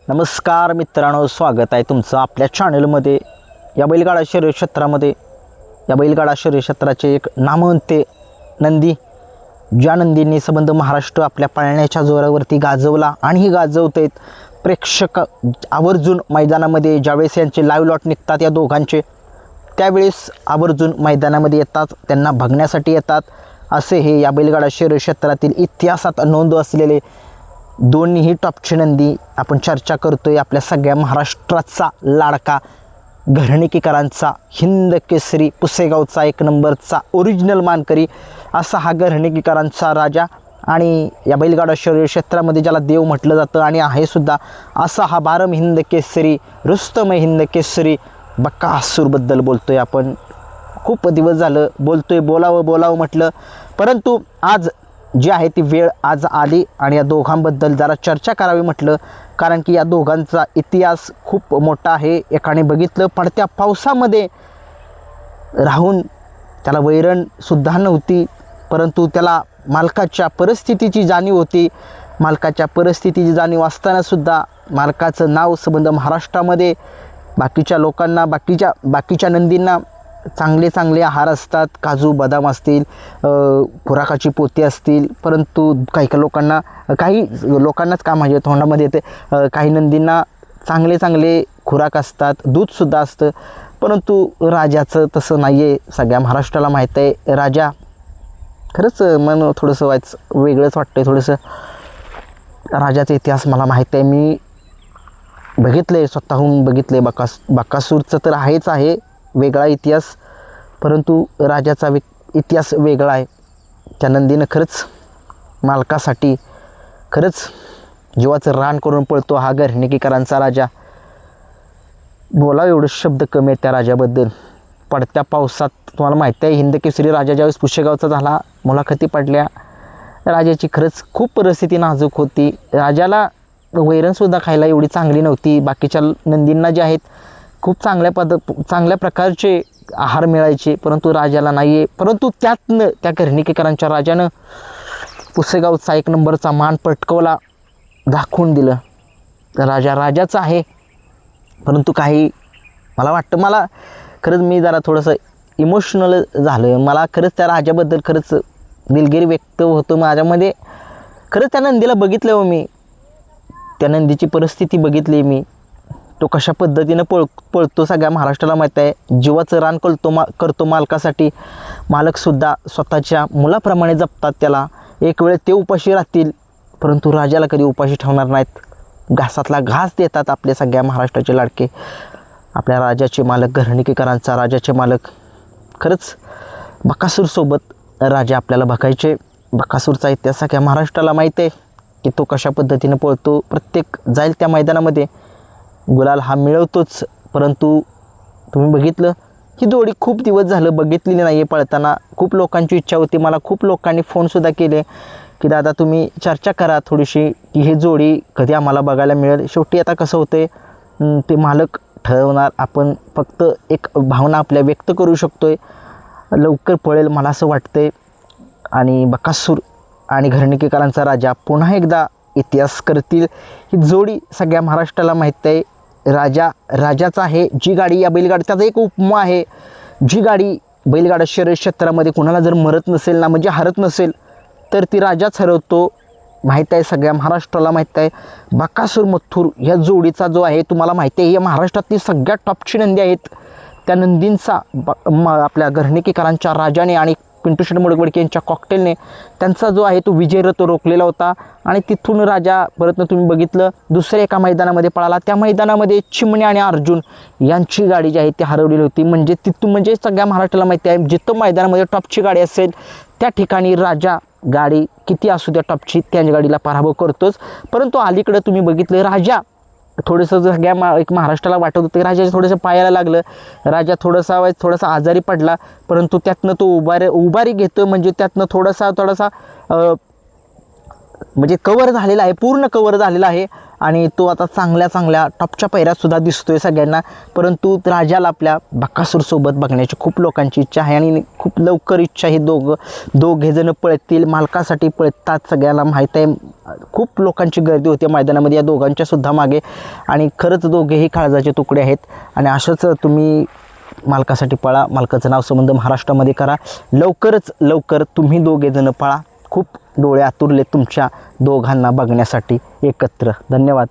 नमस्कार मित्रांनो, स्वागत आहे तुमचं आपल्या चॅनलमध्ये. या बैलगाडा शर्यत क्षेत्रामध्ये या बैलगाडा शर्यत क्षेत्राचे एक नामवंत नंदी, ज्या नंदींनी संबंध महाराष्ट्र आपल्या पाळण्याच्या जोरावरती गाजवला आणि ही गाजवत आहेत. प्रेक्षक आवर्जून मैदानामध्ये ज्यावेळेस यांचे लाईव्ह लॉट निघतात या दोघांचे, त्यावेळेस आवर्जून मैदानामध्ये येतात, त्यांना बघण्यासाठी येतात. असे हे या बैलगाडा शर्यत क्षेत्रातील इतिहासात नोंद असलेले दोन्हीही टॉपचे नंदी आपण चर्चा करतोय. आपल्या सगळ्या महाराष्ट्राचा लाडका घरणीकीकरांचा हिंद केसरी, पुसेगावचा एक नंबरचा ओरिजिनल मानकरी असा हा घरणीकीकरांचा राजा आणि या बैलगाडा शर्यत क्षेत्रामध्ये ज्याला देव म्हटलं जातं आणि आहे सुद्धा असा हा बारम हिंद केसरी, रुस्तम हिंद केसरी बकासूरबद्दल बोलतोय आपण. खूप दिवस झालं बोलावं म्हटलं, परंतु आज जी आहे ती वेळ आज आली आणि या दोघांबद्दल जरा चर्चा करावी म्हटलं. कारण की या दोघांचा इतिहास खूप मोठा आहे. एकाने बघितलं पडत्या पावसामध्ये राहून त्याला वैरणसुद्धा नव्हती, परंतु त्याला मालकाच्या परिस्थितीची जाणीव होती. मालकाच्या परिस्थितीची जाणीव असतानासुद्धा मालकाचं नाव संबंध महाराष्ट्रामध्ये बाकीच्या लोकांना, बाकीच्या नंदींना चांगले आहार असतात, काजू बदाम असतील, खुराकाची पोती असतील, परंतु काही लोकांनाच का म्हणजे तोंडामध्ये येते, काही नंदींना चांगले खुराक असतात, दूधसुद्धा असतं. परंतु राजाचं तसं नाही आहे. सगळ्या महाराष्ट्राला माहीत आहे राजा खरंच मन थोडंसं वेगळंच वाटतं आहे. थोडंसं राजाचा इतिहास मला माहीत आहे, मी बघितलं आहे, स्वतःहून बघितलं आहे. बकासूरचं तर आहे वेगळा इतिहास, परंतु राजाचा इतिहास वेगळा आहे. त्या नंदीनं खरंच मालकासाठी खरंच जीवाचं रान करून पळतो हा घरणीकीकरांचा राजा. बोलावं एवढं शब्द कमी आहेत त्या राजाबद्दल. पडत्या पावसात तुम्हाला माहिती आहे हिंद केसरी राजा ज्यावेळेस पुशेगावचा झाला, मुलाखती पडल्या, राजाची खरंच खूप परिस्थिती नाजूक होती. राजाला वैरणसुद्धा खायला एवढी चांगली नव्हती. बाकीच्या नंदींना जे आहेत खूप चांगल्या प्रकारचे आहार मिळायचे, परंतु राजाला नाही आहे. परंतु त्यातनं त्या घरणीकीकरांच्या राजानं पुसेगावचा एक नंबरचा मान पटकवला, दाखवून दिलं. राजाचा आहे. परंतु काही मला खरंच मी जरा थोडंसं इमोशनल झालं. मला खरंच त्या राजाबद्दल खरंच दिलगिरी व्यक्त होतं माझ्यामध्ये. खरंच त्या नंदीला बघितलं हो मी, त्या नंदीची परिस्थिती बघितली मी. तो कशा पद्धतीनं पळतो सगळ्या महाराष्ट्राला माहीत आहे. जीवाचं रान करतो मालकासाठी. मालकसुद्धा स्वतःच्या मुलाप्रमाणे जपतात त्याला. एक वेळ ते उपाशी राहतील, परंतु राजाला कधी उपाशी ठेवणार नाहीत. घासातला घास देतात आपले सगळ्या महाराष्ट्राचे लाडके, आपल्या राजाचे मालक, घरणीकीकरांचा राजाचे मालक. खरंच बकासूरसोबत राजा आपल्याला बघायचे. बकासूरचा इतिहास सगळ्या महाराष्ट्राला माहीत आहे की तो कशा पद्धतीनं पळतो. प्रत्येक जाईल त्या मैदानामध्ये गुलाल हा मिळवतोच. परंतु तुम्ही बघितलं ही जोडी खूप दिवस झालं बघितलेली नाही आहे पळताना. खूप लोकांची इच्छा होती, मला खूप लोकांनी फोनसुद्धा केले की दादा तुम्ही चर्चा करा थोडीशी की ही जोडी कधी आम्हाला बघायला मिळेल. शेवटी आता कसं होतं आहे ते मालक ठरवणार, आपण फक्त एक भावना आपल्या व्यक्त करू शकतो आहे. लवकर पळेल मला असं वाटतं आहे. आणि बकासूर आणि घरणीकीकरांचा राजा पुन्हा एकदा इतिहास करतील. ही जोडी सगळ्या महाराष्ट्राला माहीत आहे. राजाचा आहे. जी गाडी या बैलगाडी, त्याचा एक उपमा आहे, जी गाडी बैलगाडा शर्यत क्षेत्रामध्ये कुणाला जर मरत नसेल ना, म्हणजे हरत नसेल, तर ती राजाच हरवतो. माहीत आहे सगळ्या महाराष्ट्राला माहीत आहे. बकासूर मथुर ह्या जोडीचा जो आहे तुम्हाला माहिती आहे, या महाराष्ट्रातली सगळ्यात टॉपची नंदी आहेत. त्या नंदींचा आपल्या घरणीकीकरांच्या राजाने आणि पिंटू शेट मोडकवडके यांच्या कॉकटेलने त्यांचा जो आहे तो विजयरथ रोखलेला होता. आणि तिथून राजा परतनं तुम्ही बघितलं दुसऱ्या एका मैदानामध्ये पळाला. त्या मैदानामध्ये चिमणे आणि अर्जुन यांची गाडी जी आहे ती हरवलेली होती. म्हणजे सगळ्या महाराष्ट्राला माहिती आहे जिथं मैदानामध्ये टॉपची गाडी असेल त्या ठिकाणी राजा गाडी किती असू द्या टॉपची, त्या गाडीला पराभव करतोच. परंतु अलीकडं तुम्ही बघितलं राजा थोडंसं सगळ्या एक महाराष्ट्राला वाटत होतं की राजाचं थोडंसं पायाला लागलं, राजा थोडासा आजारी पडला, परंतु त्यातनं तो उभारी घेतो. म्हणजे त्यातनं थोडासा म्हणजे कवर झालेला आहे, पूर्ण कवर झालेला आहे. आणि तो आता चांगल्या चांगल्या टॉपच्या पैऱ्यातसुद्धा दिसतोय सगळ्यांना. परंतु राजाला आपल्या बकासूरसोबत बघण्याची खूप लोकांची इच्छा आहे आणि खूप लवकर इच्छा ही दोघे जण पळतील, मालकासाठी पळतात. सगळ्याला माहीत आहे, खूप लोकांची गर्दी होते मैदानामध्ये या दोघांच्या सुद्धा मागे. आणि खरंच दोघेही काळजाचे तुकडे आहेत. आणि असंच तुम्ही मालकासाठी पळा, मालकाचं नाव संबंध महाराष्ट्रामध्ये करा. लवकरच लवकर तुम्ही दोघे जण पळा. खूप डोळे आतुरले तुमच्या दोघांना बघण्यासाठी एकत्र. धन्यवाद.